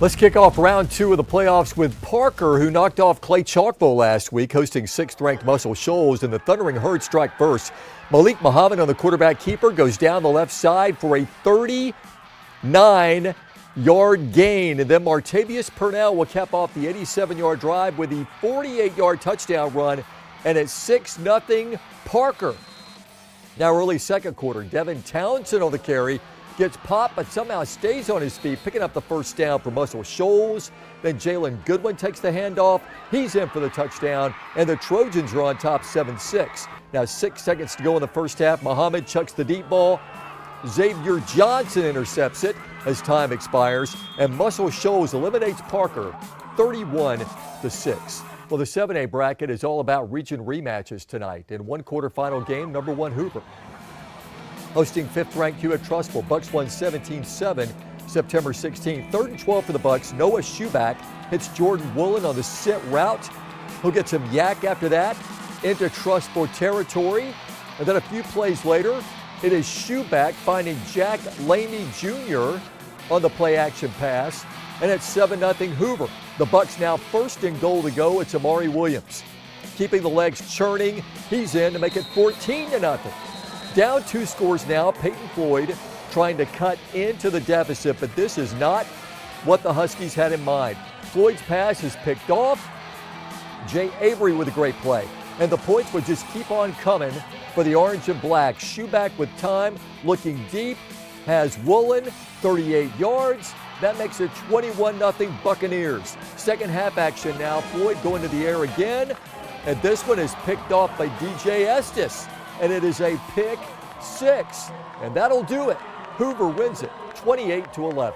Let's kick off round 2 of the playoffs with Parker, who knocked off Clay Chalkville last week, hosting 6th-ranked Muscle Shoals, and the Thundering Herd strike first. Malik Muhammad on the quarterback keeper goes down the left side for a 39-yard gain, and then Martavius Purnell will cap off the 87-yard drive with the 48-yard touchdown run, and it's 6-0 Parker. Now early second quarter, Devin Townsend on the carry. Gets popped, but somehow stays on his feet, picking up the first down for Muscle Shoals. Then Jalen Goodwin takes the handoff. He's in for the touchdown, and the Trojans are on top 7-6. Now 6 seconds to go in the first half. Muhammad chucks the deep ball. Xavier Johnson intercepts it as time expires, and Muscle Shoals eliminates Parker 31-6. Well, the 7A bracket is all about region rematches tonight. In one quarterfinal game, number 1 Hoover hosting 5th-ranked Hewitt-Trussville. Bucks won 17-7 September 16th. 3rd and 12 for the Bucks. Noah Schuback hits Jordan Woolen on the sit route. He'll get some yak after that into Trussville territory. And then a few plays later, it is Schuback finding Jack Laney Jr. on the play-action pass. And it's 7-0 Hoover. The Bucks now first and goal to go. It's Amari Williams. Keeping the legs churning. He's in to make it 14-0. Down 2 scores now. Peyton Floyd trying to cut into the deficit, but this is not what the Huskies had in mind. Floyd's pass is picked off. Jay Avery with a great play. And the points would just keep on coming for the orange and black. Schuback with time, looking deep, has Woolen, 38 yards. That makes it 21-0 Buccaneers. Second half action now. Floyd going to the air again. And this one is picked off by DJ Estes. And it is a pick 6. And that'll do it. Hoover wins it 28-11.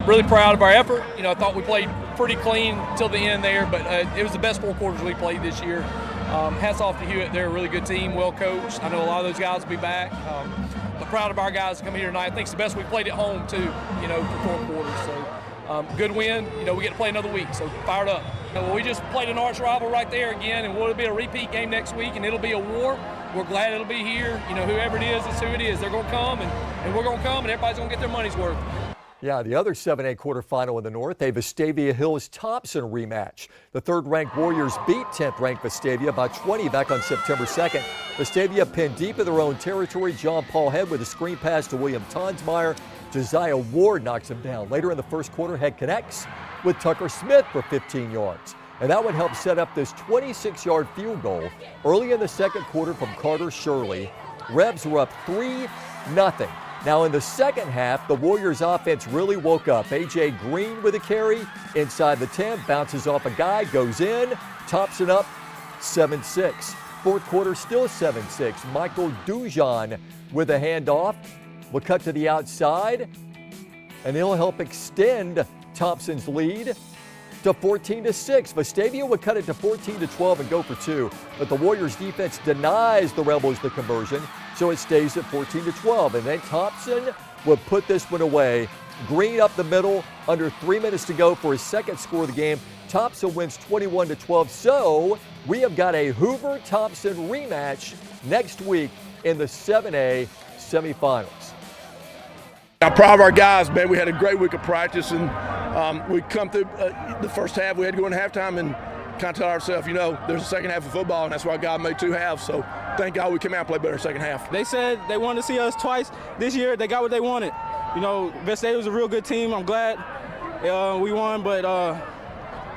Really proud of our effort. You know, I thought we played pretty clean till the end there, but it was the best 4 quarters we played this year. Hats off to Hewitt. They're a really good team, well coached. I know a lot of those guys will be back. But proud of our guys to come here tonight. I think it's the best we played at home too, you know, for 4 quarters. So good win. You know, we get to play another week, so fired up. Well, we just played an arch rival right there again, and it'll be a repeat game next week, and it'll be a war. We're glad it'll be here. You know, whoever it is, it's who it is. They're going to come, and we're going to come, and everybody's going to get their money's worth. Yeah, the other 7A quarterfinal in the north, a Vestavia Hills-Thompson rematch. The 3rd-ranked Warriors beat 10th-ranked Vestavia by 20 back on September 2nd. Vestavia pinned deep in their own territory. John Paul Head with a screen pass to William Tonsmeyer. Josiah Ward knocks him down. Later in the first quarter, Head connects with Tucker Smith for 15 yards. And that would help set up this 26-yard field goal early in the second quarter from Carter Shirley. Rebs were up 3-0. Now in the second half, the Warriors offense really woke up. A.J. Green with a carry inside the 10, bounces off a guy, goes in. Thompson up 7-6. Fourth quarter still 7-6. Michael Dujan with a handoff. Will cut to the outside, and he'll help extend Thompson's lead to 14-6. Vestavia would cut it to 14-12 and go for 2, but the Warriors defense denies the Rebels the conversion, so it stays at 14-12. And then Thompson would put this one away. Green up the middle, under 3 minutes to go for his second score of the game. Thompson wins 21-12. So we have got a Hoover-Thompson rematch next week in the 7A semifinals. I'm proud of our guys, man. We had a great week of practice, and we come through the first half. We had to go into halftime and kind of tell ourselves, you know, there's a second half of football, and that's why God made 2 halves. So thank God we came out and played better second half. They said they wanted to see us twice this year. They got what they wanted. You know, Vestavia was a real good team. I'm glad we won, but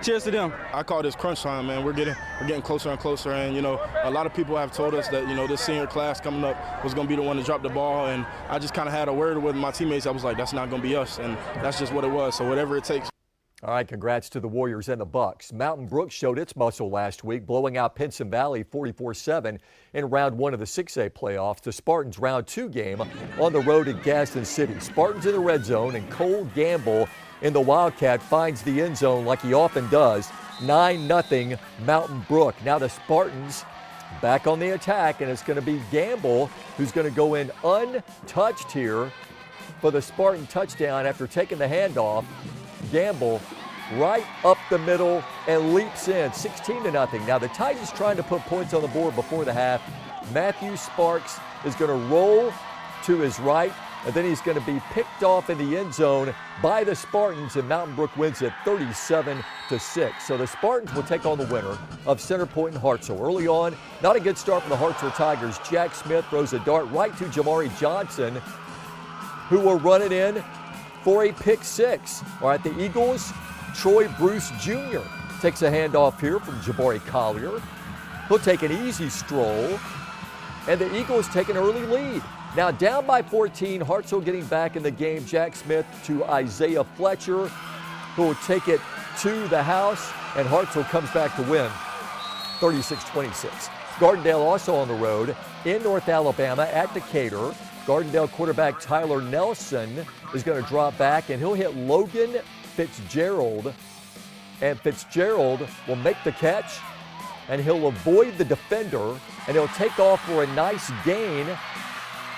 cheers to them. I call this crunch time, man. We're getting closer and closer, and you know, a lot of people have told us that, you know, this senior class coming up was going to be the one to drop the ball, and I just kind of had a word with my teammates. I was like, that's not going to be us, and that's just what it was. So whatever it takes. All right, congrats to the Warriors and the Bucks. Mountain Brook showed its muscle last week, blowing out Pinson Valley 44-7 in round 1 of the 6A playoffs. The Spartans' round 2 game on the road at Gaston City. Spartans in the red zone, and Cole Gamble in the Wildcat finds the end zone like he often does. 9-0 Mountain Brook. Now the Spartans back on the attack, and it's going to be Gamble who's going to go in untouched here for the Spartan touchdown after taking the handoff. Gamble right up the middle and leaps in 16-0. Now the Titans trying to put points on the board before the half. Matthew Sparks is going to roll to his right, and then he's going to be picked off in the end zone by the Spartans, and Mountain Brook wins it 37-6. So the Spartans will take on the winner of Center Point and Hartselle. Early on, not a good start from the Hartselle Tigers. Jack Smith throws a dart right to Jamari Johnson, who will run it in for a pick six. All right, the Eagles, Troy Bruce Jr. takes a handoff here from Jabari Collier. He'll take an easy stroll, and the Eagles take an early lead. Now down by 14, Hartselle getting back in the game. Jack Smith to Isaiah Fletcher, who will take it to the house, and Hartselle comes back to win 36-26. Gardendale also on the road in North Alabama at Decatur. Gardendale quarterback Tyler Nelson is going to drop back, and he'll hit Logan Fitzgerald, and Fitzgerald will make the catch, and he'll avoid the defender, and he'll take off for a nice gain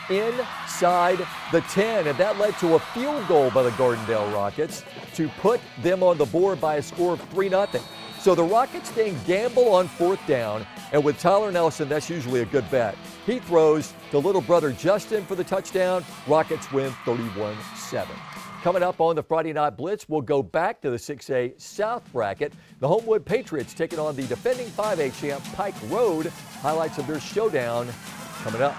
inside the 10, and that led to a field goal by the Gardendale Rockets to put them on the board by a score of 3-0. So the Rockets then gamble on fourth down, and with Tyler Nelson, that's usually a good bet. He throws to little brother Justin for the touchdown. Rockets win 31-7. Coming up on the Friday Night Blitz, we'll go back to the 6A South bracket. The Homewood Patriots taking on the defending 5A champ Pike Road. Highlights of their showdown coming up.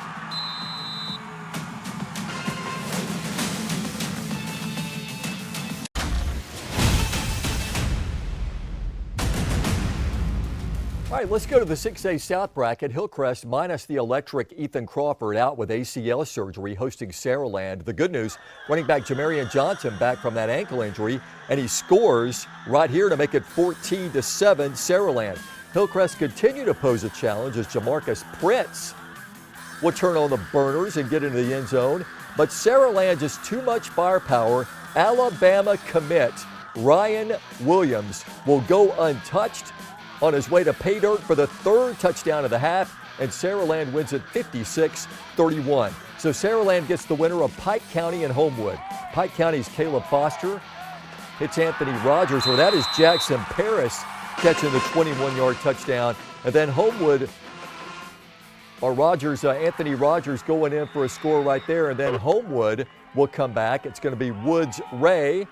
All right, let's go to the 6A South bracket. Hillcrest minus the electric Ethan Crawford out with ACL surgery, hosting Saraland. The good news, running back Jamarian Johnson back from that ankle injury, and he scores right here to make it 14-7 Saraland. Hillcrest continue to pose a challenge as Jamarcus Prince will turn on the burners and get into the end zone, but Saraland just too much firepower. Alabama commit Ryan Williams will go untouched on his way to pay dirt for the third touchdown of the half, and Saraland wins it 56-31. So Saraland gets the winner of Pike County and Homewood. Pike County's Caleb Foster hits Anthony Rogers, or that is Jackson Paris catching the 21-yard touchdown. And then Homewood, or Rogers, Anthony Rogers going in for a score right there, and then Homewood will come back. It's going to be Woods Ray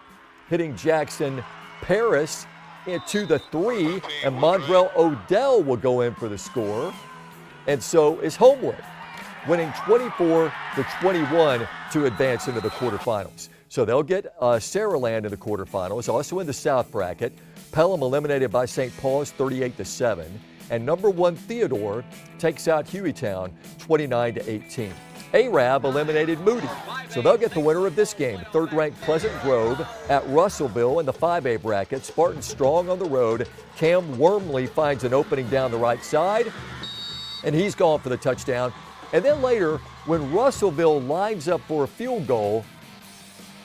hitting Jackson Paris into the 3, and Mondrell Odell will go in for the score. And so is Homewood, winning 24-21 to advance into the quarterfinals. So they'll get Saraland in the quarterfinals. Also in the South bracket, Pelham eliminated by St. Paul's 38-7, and number 1 Theodore takes out Hueytown 29-18. Arab eliminated Moody, so they'll get the winner of this game. Third-ranked Pleasant Grove at Russellville in the 5A bracket. Spartan strong on the road. Cam Wormley finds an opening down the right side, and he's gone for the touchdown. And then later, when Russellville lines up for a field goal,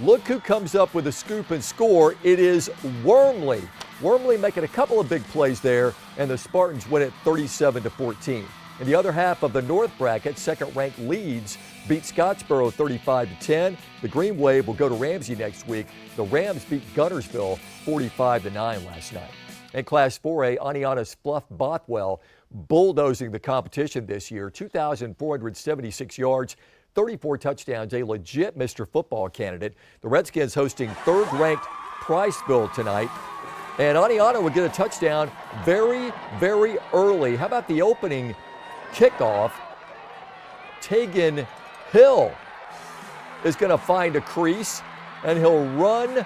look who comes up with a scoop and score. It is Wormley. Wormley making a couple of big plays there, and the Spartans win it 37-14. In the other half of the North bracket, second-ranked Leeds beat Scottsboro 35-10. The Green Wave will go to Ramsey next week. The Rams beat Guntersville 45-9 last night. In Class 4A, Oneonta's Fluff Bothwell bulldozing the competition this year. 2,476 yards, 34 touchdowns, a legit Mr. Football candidate. The Redskins hosting third-ranked Priceville tonight. And Oneonta would get a touchdown very, very early. How about the opening kickoff? Tegan Hill is going to find a crease, and he'll run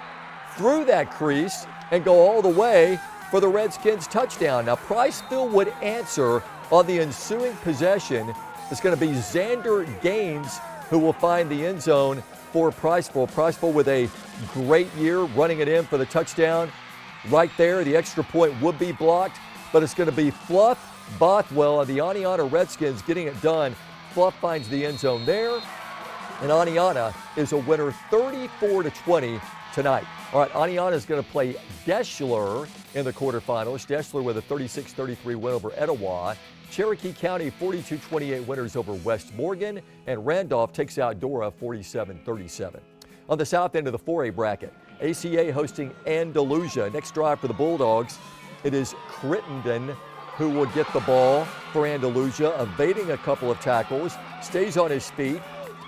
through that crease and go all the way for the Redskins touchdown. Now, Priceville would answer on the ensuing possession. It's going to be Xander Gaines who will find the end zone for Priceville. Priceville with a great year running it in for the touchdown. Right there, the extra point would be blocked, but it's going to be Fluff Bothwell and the Oneonta Redskins getting it done. Fluff finds the end zone there, and Oneonta is a winner 34-20 tonight. All right, Oneonta is going to play Deschler in the quarterfinals. Deschler with a 36-33 win over Etowah. Cherokee County 42-28 winners over West Morgan, and Randolph takes out Dora 47-37. On the south end of the 4A bracket, AHSAA hosting Andalusia. Next drive for the Bulldogs, it is Crittenden who will get the ball for Andalusia, evading a couple of tackles, stays on his feet,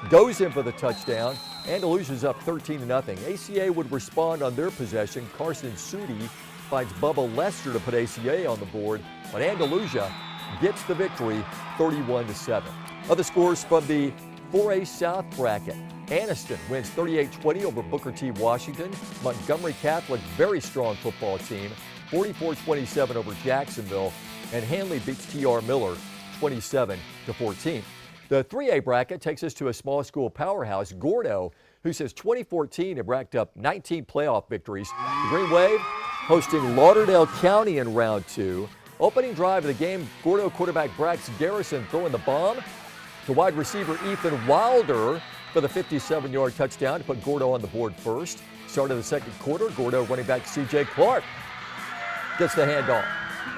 goes in for the touchdown. Andalusia's up 13-0. AHSAA would respond on their possession. Carson Sudi finds Bubba Lester to put AHSAA on the board, but Andalusia gets the victory 31-7. Other scores from the 4A South bracket. Anniston wins 38-20 over Booker T. Washington. Montgomery Catholic, very strong football team, 44-27 over Jacksonville. And Hanley beats T.R. Miller 27-14. The 3A bracket takes us to a small school powerhouse, Gordo, who since 2014 have racked up 19 playoff victories. The Green Wave hosting Lauderdale County in round 2. Opening drive of the game, Gordo quarterback Brax Garrison throwing the bomb to wide receiver Ethan Wilder for the 57-yard touchdown to put Gordo on the board first. Start of the second quarter, Gordo running back C.J. Clark gets the handoff.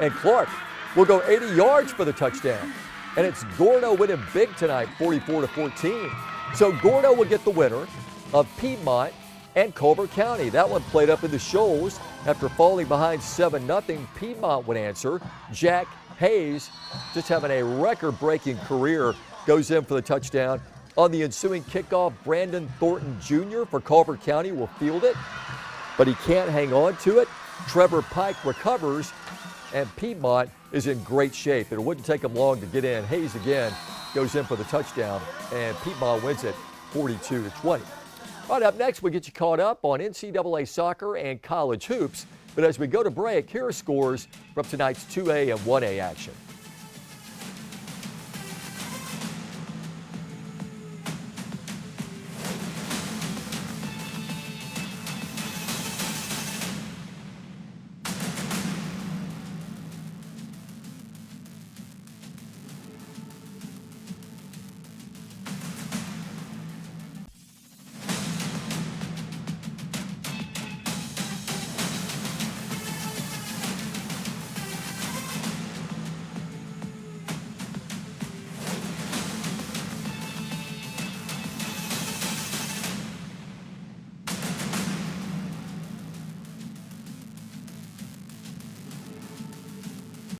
And Clark will go 80 yards for the touchdown. And it's Gordo winning big tonight, 44-14. So Gordo will get the winner of Piedmont and Colbert County. That one played up in the Shoals after falling behind 7-0. Piedmont would answer. Jack Hayes, just having a record-breaking career, goes in for the touchdown. On the ensuing kickoff, Brandon Thornton Jr. for Colbert County will field it, but he can't hang on to it. Trevor Pike recovers, and Piedmont is in great shape. It wouldn't take him long to get in. Hayes again goes in for the touchdown, and Piedmont wins it 42-20. All right, up next, we'll get you caught up on NCAA soccer and college hoops. But as we go to break, here are scores from tonight's 2A and 1A action.